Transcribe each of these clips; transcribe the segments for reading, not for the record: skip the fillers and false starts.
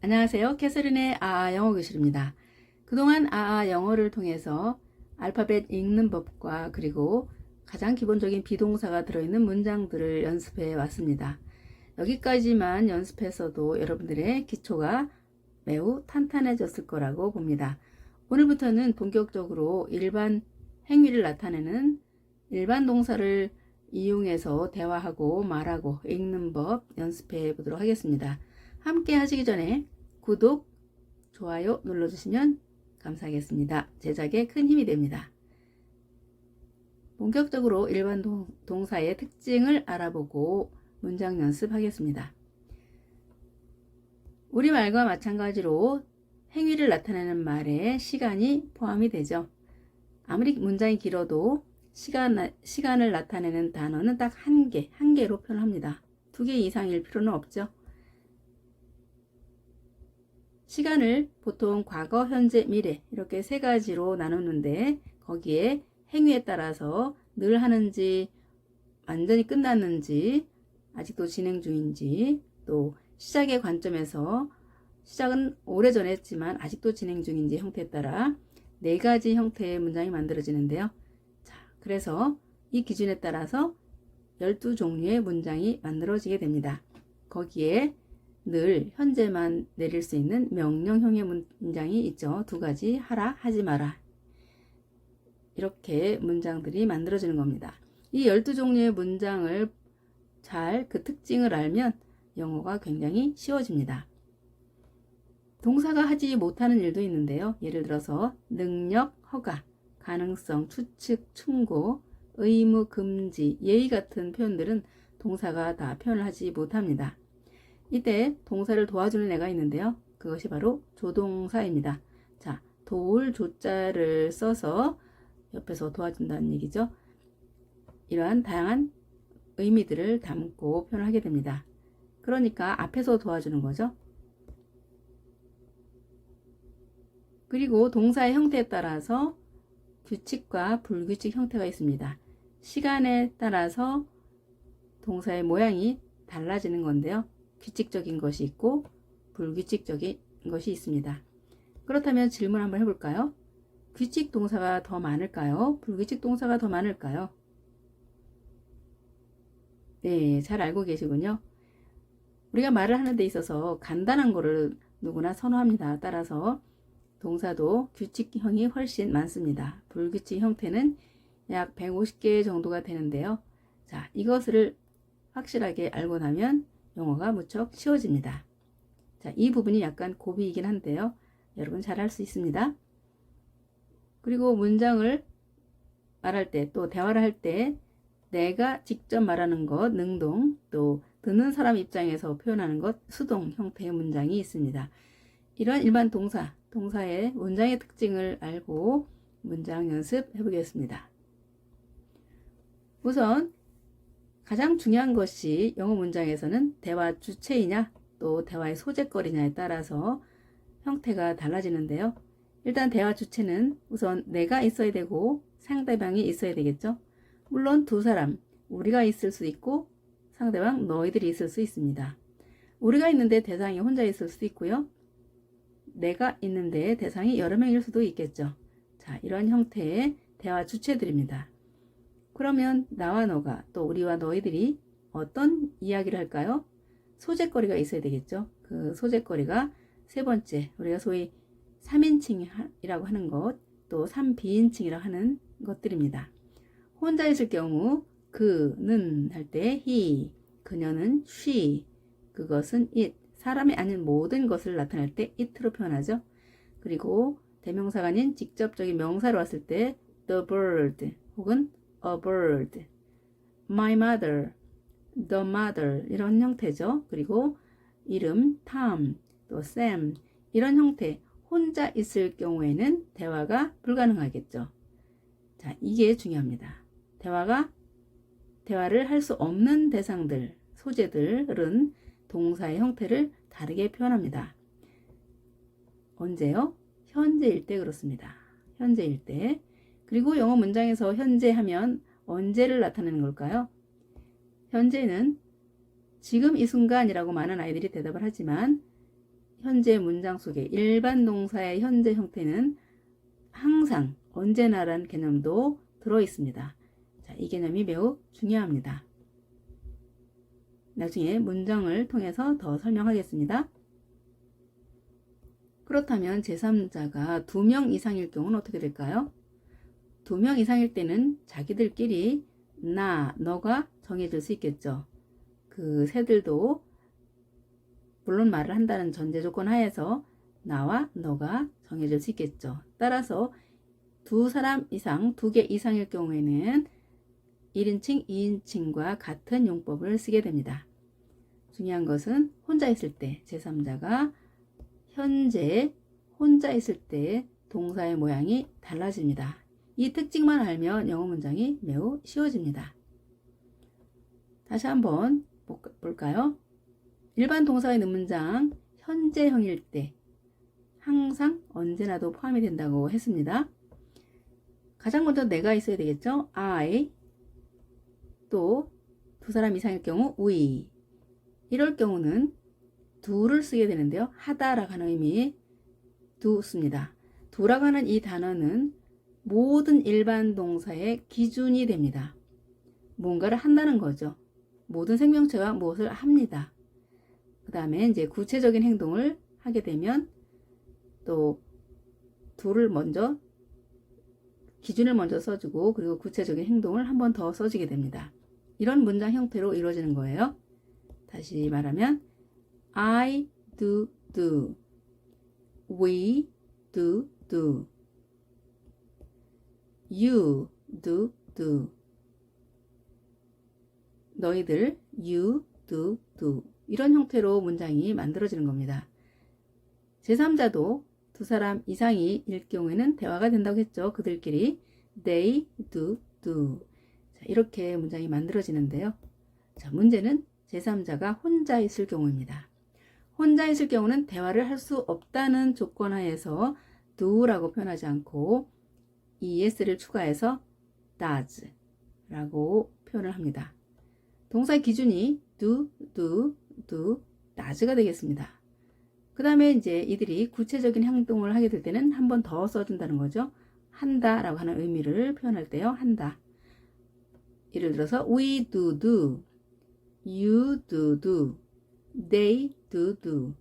안녕하세요. 캐서린의 영어 교실입니다. 그동안 영어를 통해서 알파벳 읽는 법과 그리고 가장 기본적인 비동사가 들어있는 문장들을 연습해 왔습니다. 여기까지만 연습해서도 여러분들의 기초가 매우 탄탄해졌을 거라고 봅니다. 오늘부터는 본격적으로 일반 행위를 나타내는 일반 동사를 이용해서 대화하고 말하고 읽는 법 연습해 보도록 하겠습니다. 함께 하시기 전에 구독, 좋아요 눌러주시면 감사하겠습니다. 제작에 큰 힘이 됩니다. 본격적으로 일반 동사의 특징을 알아보고 문장 연습하겠습니다. 우리말과 마찬가지로 행위를 나타내는 말에 시간이 포함이 되죠. 아무리 문장이 길어도 시간을 나타내는 단어는 딱 한 개로 표현합니다. 2개 이상일 필요는 없죠. 시간을 보통 과거, 현재, 미래 이렇게 3가지로 나누는데 거기에 행위에 따라서 늘 하는지 완전히 끝났는지 아직도 진행 중인지 또 시작의 관점에서 시작은 오래전에 했지만 아직도 진행 중인지 형태에 따라 4가지 형태의 문장이 만들어지는데요. 자, 그래서 이 기준에 따라서 12종류의 문장이 만들어지게 됩니다. 거기에 늘 현재만 내릴 수 있는 명령형의 문장이 있죠. 2가지 하라, 하지 마라 이렇게 문장들이 만들어지는 겁니다. 이 12종류의 문장을 잘 그 특징을 알면 영어가 굉장히 쉬워집니다. 동사가 하지 못하는 일도 있는데요. 예를 들어서 능력, 허가, 가능성, 추측, 충고, 의무, 금지, 예의 같은 표현들은 동사가 다 표현을 하지 못합니다. 이때 동사를 도와주는 애가 있는데요. 그것이 바로 조동사입니다. 자, 도울 조자를 써서 옆에서 도와준다는 얘기죠. 이러한 다양한 의미들을 담고 표현하게 됩니다. 그러니까 앞에서 도와주는 거죠. 그리고 동사의 형태에 따라서 규칙과 불규칙 형태가 있습니다. 시간에 따라서 동사의 모양이 달라지는 건데요. 규칙적인 것이 있고 불규칙적인 것이 있습니다. 그렇다면 질문 한번 해볼까요? 규칙 동사가 더 많을까요? 불규칙 동사가 더 많을까요? 네, 잘 알고 계시군요. 우리가 말을 하는 데 있어서 간단한 거를 누구나 선호합니다. 따라서 동사도 규칙형이 훨씬 많습니다. 불규칙 형태는 약 150개 정도가 되는데요. 자, 이것을 확실하게 알고 나면 영어가 무척 쉬워집니다. 자, 이 부분이 약간 고비이긴 한데요. 여러분 잘 할 수 있습니다. 그리고 문장을 말할 때 또 대화를 할 때 내가 직접 말하는 것 능동 또 듣는 사람 입장에서 표현하는 것 수동 형태의 문장이 있습니다. 이러한 일반 동사의 문장의 특징을 알고 문장 연습해 보겠습니다. 우선 가장 중요한 것이 영어 문장에서는 대화 주체이냐 또 대화의 소재거리냐에 따라서 형태가 달라지는데요. 일단 대화 주체는 우선 내가 있어야 되고 상대방이 있어야 되겠죠. 물론 두 사람, 우리가 있을 수 있고 상대방 너희들이 있을 수 있습니다. 우리가 있는데 대상이 혼자 있을 수도 있고요. 내가 있는데 대상이 여러 명일 수도 있겠죠. 자, 이런 형태의 대화 주체들입니다. 그러면 나와 너가 또 우리와 너희들이 어떤 이야기를 할까요? 소재거리가 있어야 되겠죠. 그 소재거리가 3번째 우리가 소위 3인칭이라고 하는 것 또 3비인칭이라고 하는 것들입니다. 혼자 있을 경우 그는 할 때 he, 그녀는 she, 그것은 it, 사람이 아닌 모든 것을 나타낼 때 it로 표현하죠. 그리고 대명사가 아닌 직접적인 명사로 왔을 때 the bird 혹은 a bird, my mother, the mother 이런 형태죠. 그리고 이름 Tom, 또 Sam 이런 형태 혼자 있을 경우에는 대화가 불가능하겠죠. 자, 이게 중요합니다. 대화를 할 수 없는 대상들, 소재들은 동사의 형태를 다르게 표현합니다. 언제요? 현재일 때 그렇습니다. 현재일 때. 그리고 영어 문장에서 현재 하면 언제를 나타내는 걸까요? 현재는 지금 이 순간이라고 많은 아이들이 대답을 하지만 현재 문장 속에 일반 동사의 현재 형태는 항상, 언제나라는 개념도 들어 있습니다. 자, 이 개념이 매우 중요합니다. 나중에 문장을 통해서 더 설명하겠습니다. 그렇다면 제3자가 2명 이상일 경우는 어떻게 될까요? 2명 이상일 때는 자기들끼리 나, 너가 정해질 수 있겠죠. 그 새들도 물론 말을 한다는 전제 조건 하에서 나와 너가 정해질 수 있겠죠. 따라서 2사람 이상, 2개 이상일 경우에는 1인칭, 2인칭과 같은 용법을 쓰게 됩니다. 중요한 것은 혼자 있을 때 제3자가 현재 혼자 있을 때 동사의 모양이 달라집니다. 이 특징만 알면 영어 문장이 매우 쉬워집니다. 다시 한번 볼까요? 일반 동사가 있는 문장 현재형일 때 항상 언제나도 포함이 된다고 했습니다. 가장 먼저 내가 있어야 되겠죠? I, 또 2사람 이상일 경우 we. 이럴 경우는 do를 쓰게 되는데요. 하다라고 하는 의미 do 씁니다. do라고 하는 이 단어는 모든 일반 동사의 기준이 됩니다. 뭔가를 한다는 거죠. 모든 생명체가 무엇을 합니다. 그 다음에 이제 구체적인 행동을 하게 되면 또 do를 먼저 기준을 먼저 써주고 그리고 구체적인 행동을 한 번 더 써주게 됩니다. 이런 문장 형태로 이루어지는 거예요. 다시 말하면 I do do, we do do, you do do, 너희들 you do do. 이런 형태로 문장이 만들어지는 겁니다. 제3자도 2사람 이상이 일 경우에는 대화가 된다고 했죠. 그들끼리 they do do. 자, 이렇게 문장이 만들어지는데요. 자, 문제는 제3자가 혼자 있을 경우입니다. 혼자 있을 경우는 대화를 할 수 없다는 조건 하에서 do라고 표현하지 않고 es를 추가해서 does 라고 표현을 합니다. 동사 기준이 do, does가 되겠습니다. 그 다음에 이제 이들이 구체적인 행동을 하게 될 때는 한 번 더 써준다는 거죠. 한다 라고 하는 의미를 표현할 때요. 한다. 예를 들어서 we do do, you do do, they do do,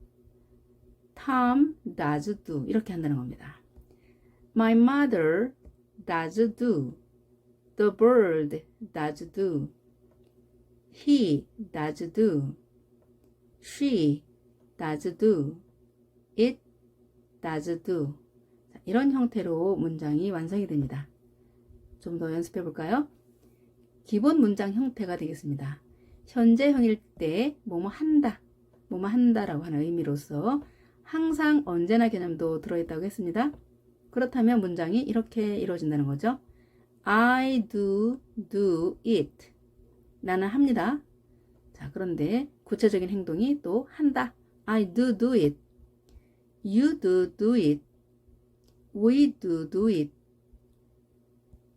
Tom does do 이렇게 한다는 겁니다. My mother does do, the bird does do, he does do, she does do, it does do. 자, 이런 형태로 문장이 완성이 됩니다. 좀 더 연습해 볼까요? 기본 문장 형태가 되겠습니다. 현재형일 때 뭐뭐 한다, 뭐뭐 한다라고 하는 의미로서 항상 언제나 개념도 들어있다고 했습니다. 그렇다면 문장이 이렇게 이루어진다는 거죠. I do it. 나는 합니다. 자, 그런데 구체적인 행동이 또 한다. I do it. You do it. We do it.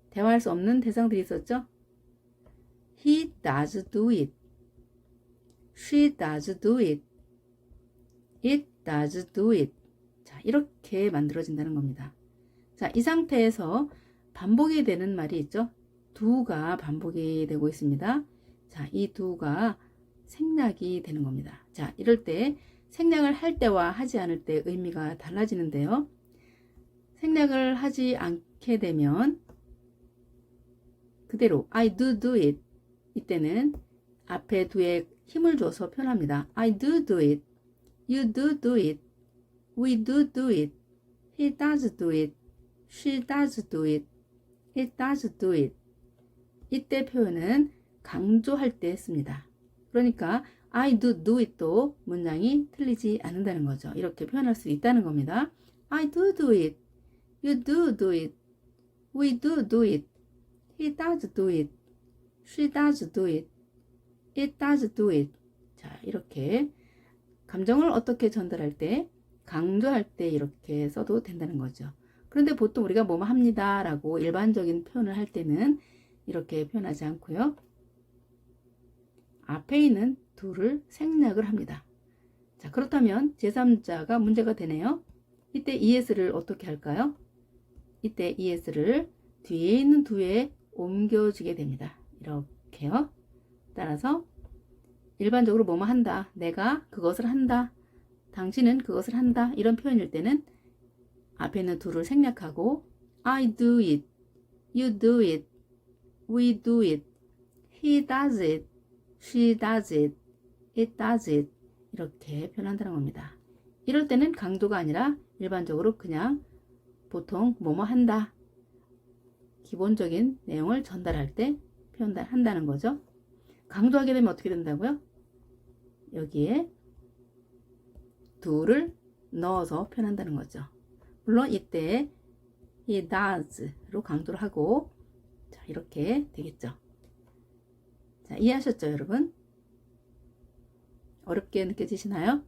대화할 수 없는 대상들이 있었죠? He does do it. She does do it. It does do it. 자, 이렇게 만들어진다는 겁니다. 자, 이 상태에서 반복이 되는 말이 있죠? do가 반복이 되고 있습니다. 자, 이 do가 생략이 되는 겁니다. 자, 이럴 때 생략을 할 때와 하지 않을 때 의미가 달라지는데요. 생략을 하지 않게 되면 그대로 I do it. 이때는 앞에 do에 힘을 줘서 표현합니다. I do it. You do it. We do it. He does do it. She does do it. It does do it. 이때 표현은 강조할 때 씁니다. 그러니까 I do it도 문장이 틀리지 않는다는 거죠. 이렇게 표현할 수 있다는 겁니다. I do it. You do it. We do it. He does do it. She does do it. It does do it. 자, 이렇게 감정을 어떻게 전달할 때, 강조할 때 이렇게 써도 된다는 거죠. 그런데 보통 우리가 뭐뭐 합니다 라고 일반적인 표현을 할 때는 이렇게 표현하지 않고요. 앞에 있는 do를 생략을 합니다. 자, 그렇다면 제3자가 문제가 되네요. 이때 es를 어떻게 할까요? 이때 es를 뒤에 있는 do에 옮겨주게 됩니다. 이렇게요. 따라서 일반적으로 뭐뭐 한다. 내가 그것을 한다. 당신은 그것을 한다. 이런 표현일 때는 앞에 있는 do를 생략하고 I do it, you do it, we do it, he does it, she does it, it does it 이렇게 표현한다는 겁니다. 이럴 때는 강조가 아니라 일반적으로 그냥 보통 뭐뭐 한다. 기본적인 내용을 전달할 때 표현한다는 거죠. 강조하게 되면 어떻게 된다고요? 여기에 do를 넣어서 표현한다는 거죠. 물론 이때 he does로 강조를 하고 자, 이렇게 되겠죠. 자, 이해하셨죠, 여러분? 어렵게 느껴지시나요?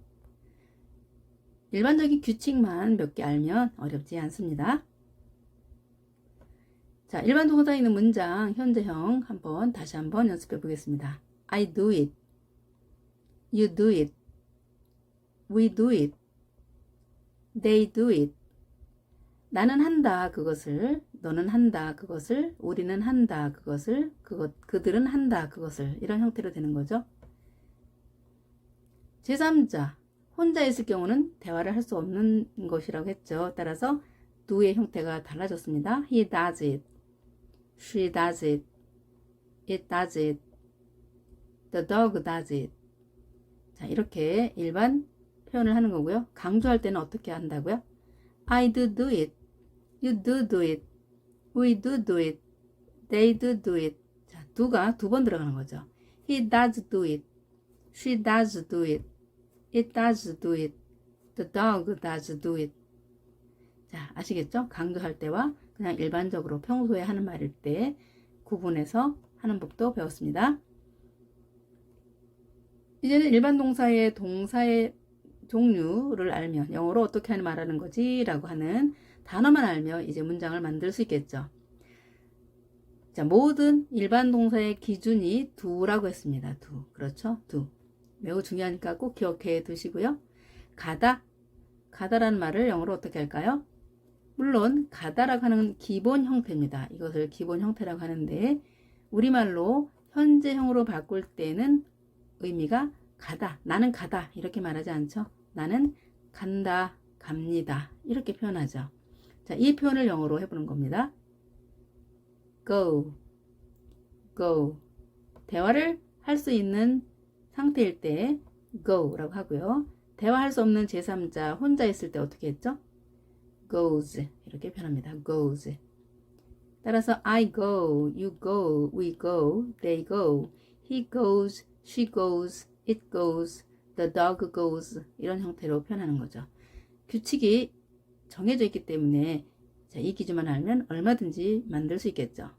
일반적인 규칙만 몇 개 알면 어렵지 않습니다. 자, 일반 동사 있는 문장 현재형 다시 한번 연습해 보겠습니다. I do it, you do it, we do it, they do it. 나는 한다 그것을, 너는 한다 그것을, 우리는 한다 그것을, 그들은 한다 그것을 이런 형태로 되는 거죠. 제3자 혼자 있을 경우는 대화를 할 수 없는 것이라고 했죠. 따라서 do의 형태가 달라졌습니다. He does it, she does it, it does it, the dog does it. 자, 이렇게 일반 표현을 하는 거고요. 강조할 때는 어떻게 한다고요? I do do it, you do do it, we do do it, they do do it. 자, do가 두 번 들어가는 거죠. He does do it, she does do it, it does do it, the dog does do it. 자, 아시겠죠? 강조할 때와 그냥 일반적으로 평소에 하는 말일 때 구분해서 하는 법도 배웠습니다. 이제는 일반 동사의 종류를 알면 영어로 어떻게 말하는 거지? 라고 하는 단어만 알면 이제 문장을 만들 수 있겠죠. 자, 모든 일반 동사의 기준이 do라고 했습니다. do. 그렇죠? do. 매우 중요하니까 꼭 기억해 두시고요. 가다라는 말을 영어로 어떻게 할까요? 물론 가다라고 하는 기본 형태입니다. 이것을 기본 형태라고 하는데 우리말로 현재형으로 바꿀 때는 의미가 가다, 나는 가다 이렇게 말하지 않죠. 나는 간다, 갑니다 이렇게 표현하죠. 자, 이 표현을 영어로 해보는 겁니다. go, go. 대화를 할 수 있는 상태일 때 go라고 하고요. 대화할 수 없는 제3자 혼자 있을 때 어떻게 했죠? goes 이렇게 표현합니다. goes. 따라서 I go, you go, we go, they go, he goes, she goes, it goes, the dog goes 이런 형태로 표현하는 거죠. 규칙이 정해져 있기 때문에 자, 이 기준만 알면 얼마든지 만들 수 있겠죠.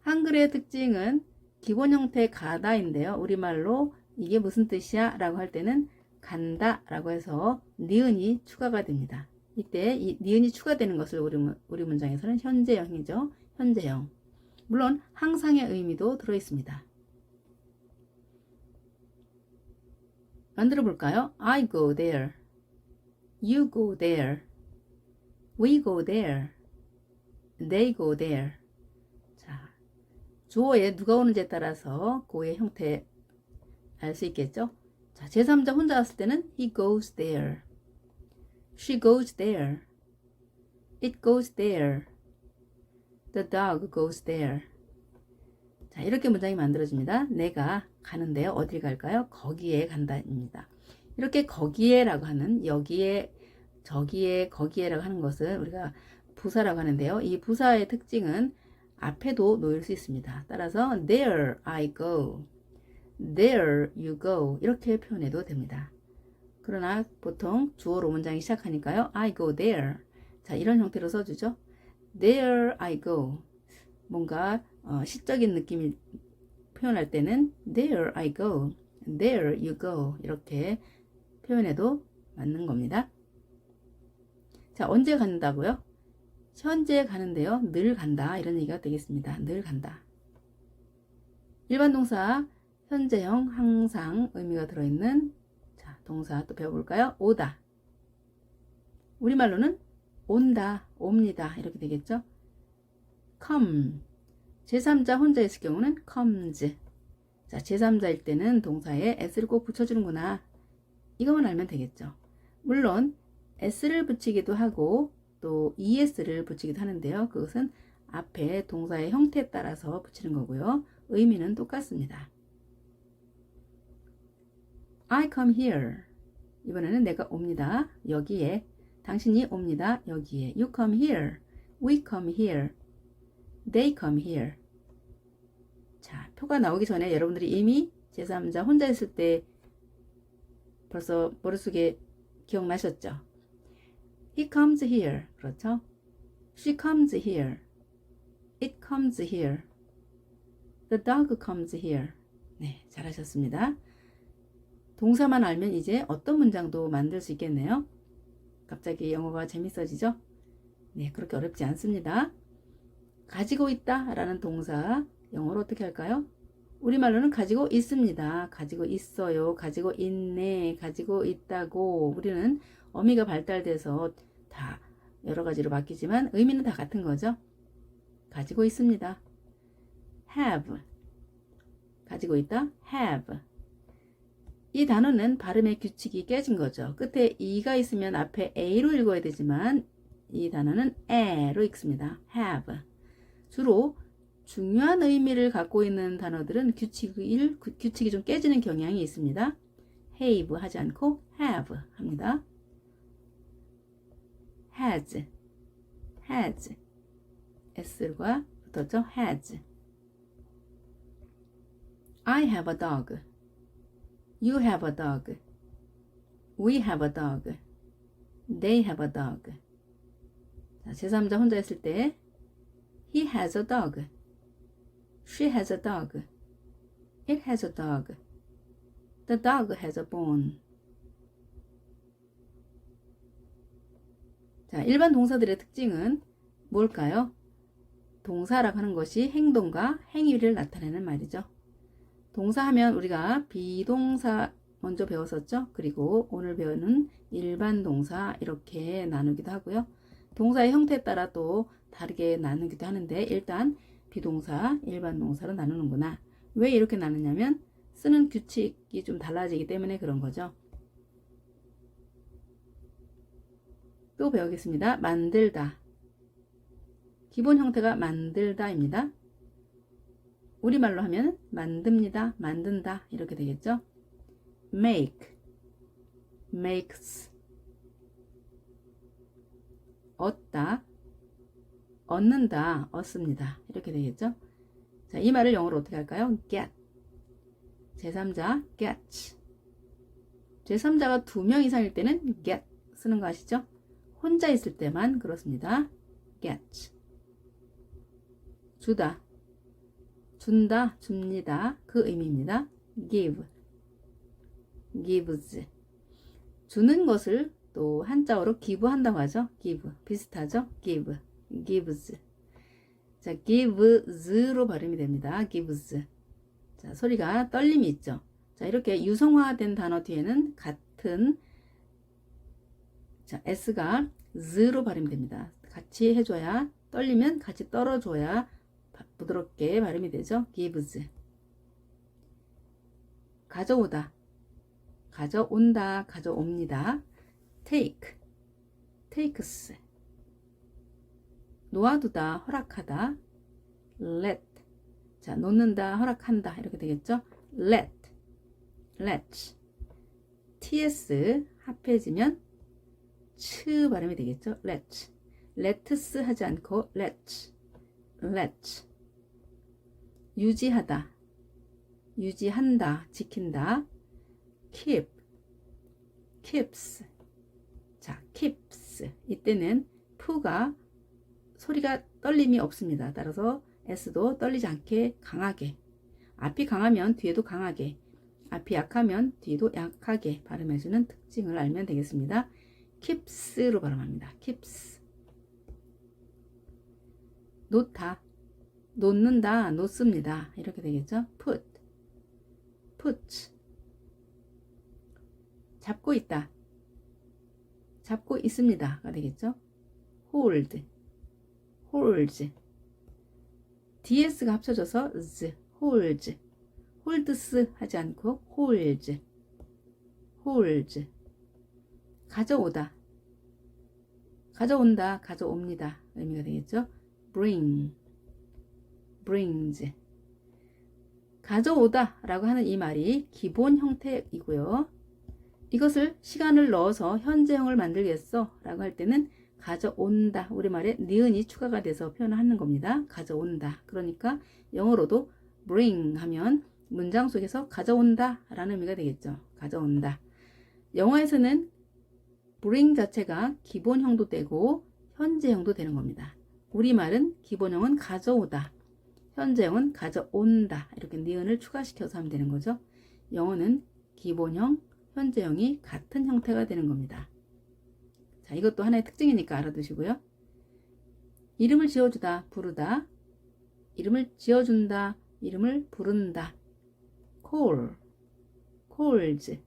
한글의 특징은 기본 형태 가다인데요. 우리말로 이게 무슨 뜻이야? 라고 할 때는 간다 라고 해서 니은이 추가가 됩니다. 이때 이 니은이 추가되는 것을 우리 문장에서는 현재형이죠. 현재형. 물론 항상의 의미도 들어 있습니다. 만들어 볼까요? I go there, you go there, we go there, they go there. 자, 주어에 누가 오는지에 따라서 고의 형태 알 수 있겠죠? 자, 제3자 혼자 왔을 때는 he goes there, she goes there, it goes there, the dog goes there. 자, 이렇게 문장이 만들어집니다. 내가 가는데요. 어딜 갈까요? 거기에 간다입니다. 이렇게 거기에라고 하는 여기에, 저기에, 거기에라고 하는 것은 우리가 부사라고 하는데요. 이 부사의 특징은 앞에도 놓일 수 있습니다. 따라서 there I go, there you go 이렇게 표현해도 됩니다. 그러나 보통 주어로 문장이 시작하니까요. I go there. 자, 이런 형태로 써주죠. There I go. 뭔가 시적인 느낌을 표현할 때는 There I go, There you go 이렇게 표현해도 맞는 겁니다. 자, 언제 간다고요? 현재 가는데요. 늘 간다 이런 얘기가 되겠습니다. 늘 간다. 일반 동사 현재형 항상 의미가 들어있는 자, 동사 또 배워볼까요? 오다. 우리말로는 온다, 옵니다 이렇게 되겠죠. come. 제3자 혼자 있을 경우는 comes. 자, 제3자일 때는 동사에 s를 꼭 붙여주는구나. 이것만 알면 되겠죠. 물론 s를 붙이기도 하고 또 es를 붙이기도 하는데요. 그것은 앞에 동사의 형태에 따라서 붙이는 거고요. 의미는 똑같습니다. I come here. 이번에는 내가 옵니다. 여기에. 당신이 옵니다. 여기에. You come here. We come here. They come here. 자, 표가 나오기 전에 여러분들이 이미 제3자 혼자 있을 때 벌써 머릿속에 기억나셨죠? He comes here. 그렇죠? She comes here. It comes here. The dog comes here. 네, 잘하셨습니다. 동사만 알면 이제 어떤 문장도 만들 수 있겠네요. 갑자기 영어가 재밌어지죠? 네, 그렇게 어렵지 않습니다. 가지고 있다 라는 동사 영어로 어떻게 할까요? 우리말로는 가지고 있습니다. 가지고 있어요. 가지고 있네. 가지고 있다고. 우리는 어미가 발달돼서 다 여러 가지로 바뀌지만 의미는 다 같은 거죠. 가지고 있습니다. have. 가지고 있다. have. 이 단어는 발음의 규칙이 깨진 거죠. 끝에 e가 있으면 앞에 a로 읽어야 되지만 이 단어는 e로 읽습니다. have. 주로 중요한 의미를 갖고 있는 단어들은 규칙이 좀 깨지는 경향이 있습니다. have 하지 않고 have 합니다. has, has, s가 붙었죠. has. I have a dog. You have a dog. We have a dog. They have a dog. 자, 제3자 혼자 있을 때 He has a dog. She has a dog. It has a dog. The dog has a bone. 자, 일반 동사들의 특징은 뭘까요? 동사라고 하는 것이 행동과 행위를 나타내는 말이죠. 동사하면 우리가 비동사 먼저 배웠었죠. 그리고 오늘 배우는 일반 동사 이렇게 나누기도 하고요. 동사의 형태에 따라 또 다르게 나누기도 하는데 일단 비동사, 일반 동사로 나누는구나. 왜 이렇게 나누냐면 쓰는 규칙이 좀 달라지기 때문에 그런 거죠. 또 배우겠습니다. 만들다. 기본 형태가 만들다입니다. 우리말로 하면 만듭니다, 만든다 이렇게 되겠죠. make, makes. 얻다, 얻는다, 얻습니다 이렇게 되겠죠. 자, 이 말을 영어로 어떻게 할까요? get. 제3자 gets. 제3자가 2명 이상일 때는 get 쓰는 거 아시죠? 혼자 있을 때만 그렇습니다. gets. 주다, 준다, 줍니다. 그 의미입니다. give, gives. 주는 것을 또 한자어로 기부한다고 하죠. give, 비슷하죠. give, gives. 자, gives로 발음이 됩니다. gives. 자, 소리가 떨림이 있죠. 자, 이렇게 유성화된 단어 뒤에는 같은 자, s가 z로 발음이 됩니다. 같이 해줘야 떨리면 같이 떨어줘야 부드럽게 발음이 되죠. gives. 가져오다, 가져온다, 가져옵니다. take, takes. 놓아두다, 허락하다. let. 자, 놓는다, 허락한다 이렇게 되겠죠. let, let. ts 합해지면 츠 발음이 되겠죠. let. let's 하지 않고 let, let. 유지하다, 유지한다, 지킨다. keep, keeps. 자, keeps. 이때는 p가 소리가 떨림이 없습니다. 따라서 s도 떨리지 않게 강하게. 앞이 강하면 뒤에도 강하게, 앞이 약하면 뒤도 약하게 발음해주는 특징을 알면 되겠습니다. keeps로 발음합니다. keeps. 놓다, 놓는다, 놓습니다. 이렇게 되겠죠. put, put. 잡고 있다. 잡고 있습니다가 되겠죠. hold, holds. ds가 합쳐져서 z, holds. holds 하지 않고 holds, holds. 가져오다. 가져온다, 가져옵니다. 의미가 되겠죠. bring, brings. 가져오다 라고 하는 이 말이 기본 형태이고요. 이것을 시간을 넣어서 현재형을 만들겠어 라고 할 때는 가져온다, 우리말에 니은이 추가가 돼서 표현하는 겁니다. 가져온다. 그러니까 영어로도 bring 하면 문장 속에서 가져온다 라는 의미가 되겠죠. 가져온다. 영어에서는 bring 자체가 기본형도 되고 현재형도 되는 겁니다. 우리말은 기본형은 가져오다, 현재형은 가져온다, 이렇게 니은을 추가시켜서 하면 되는 거죠. 영어는 기본형, 현재형이 같은 형태가 되는 겁니다. 자, 이것도 하나의 특징이니까 알아두시고요. 이름을 지어주다, 부르다. 이름을 지어준다, 이름을 부른다. call, calls.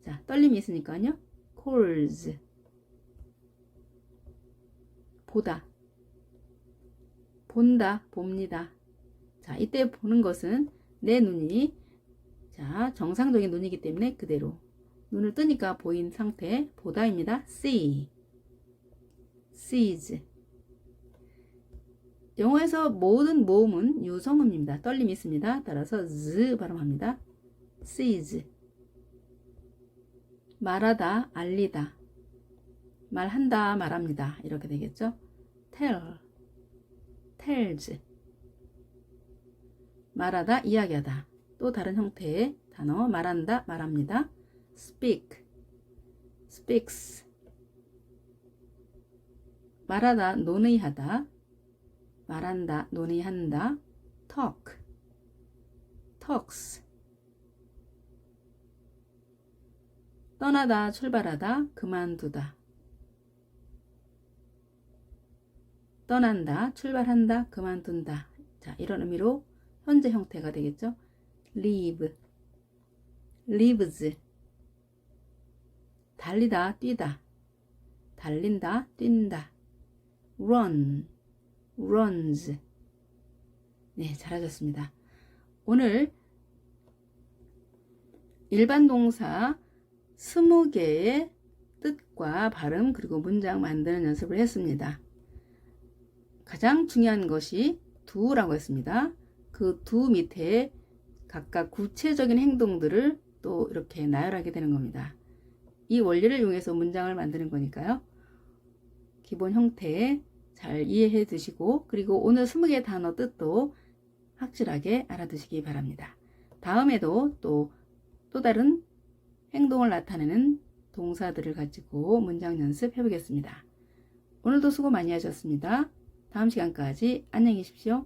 자, 떨림이 있으니까요. calls. 보다, 본다, 봅니다. 자, 이때 보는 것은 내 눈이 자, 정상적인 눈이기 때문에 그대로 눈을 뜨니까 보인 상태 보다입니다. see, sees. 영어에서 모든 모음은 유성음입니다. 떨림이 있습니다. 따라서 z 발음합니다. sees. 말하다, 알리다. 말한다, 말합니다. 이렇게 되겠죠. tell, tells. 말하다, 이야기하다. 또 다른 형태의 단어 말한다, 말합니다. speak, speaks. 말하다, 논의하다. 말한다, 논의한다. talk, talks. 떠나다, 출발하다, 그만두다. 떠난다, 출발한다, 그만둔다. 자, 이런 의미로 현재 형태가 되겠죠. leave, leaves. 달리다, 뛰다. 달린다, 뛴다. run, runs. 네, 잘하셨습니다. 오늘 일반 동사 20개의 뜻과 발음 그리고 문장 만드는 연습을 했습니다. 가장 중요한 것이 do라고 했습니다. 그 do 밑에 각각 구체적인 행동들을 또 이렇게 나열하게 되는 겁니다. 이 원리를 이용해서 문장을 만드는 거니까요. 기본 형태 잘 이해해 두시고 그리고 오늘 20개의 단어 뜻도 확실하게 알아두시기 바랍니다. 다음에도 또 다른 행동을 나타내는 동사들을 가지고 문장 연습해 보겠습니다. 오늘도 수고 많이 하셨습니다. 다음 시간까지 안녕히 계십시오.